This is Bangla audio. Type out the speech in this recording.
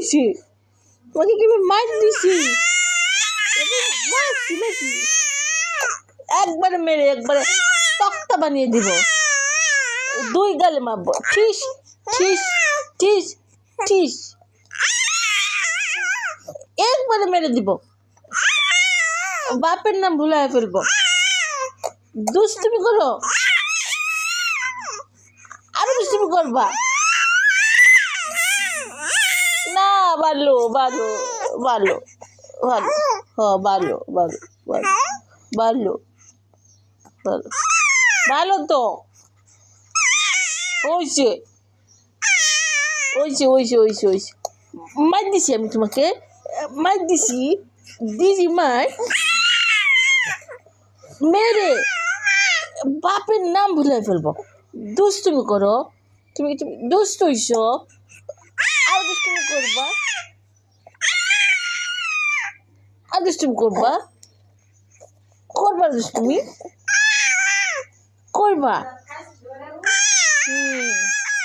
হয়েছে? তোমাকে কি আমি মার দিছি? মারছি নাকি? একবারে মেরে একবারে তক্তা বানিয়ে দিব, দুই গালে মারবো। ঠিস ঠিস ঠিস ঠিস, একবারে মেরে দিব, বাপের নাম ভুলায় ফেলবো। দুষ্টুমি করো, আরো দুষ্টুমি করবা না? ভালো ভালো ভালো ভালো, হ্যাঁ ভালো ভালো ভালো ভালো ভালো ভালো তো হয়েছে হয়েছে হয়েছে হয়েছে হয়েছে। মার দিছি আমি তোমাকে, মার দিছি, দিদি মার মেরে বাপের নাম ভুলে ফেলবো। দুষ্টুমি করো, তুমি তুমি দুষ্ট হইছ, আর দুষ্টুমি করবা, আর দুষ্টুমি করবা, করবা দুষ্টুমি করবা।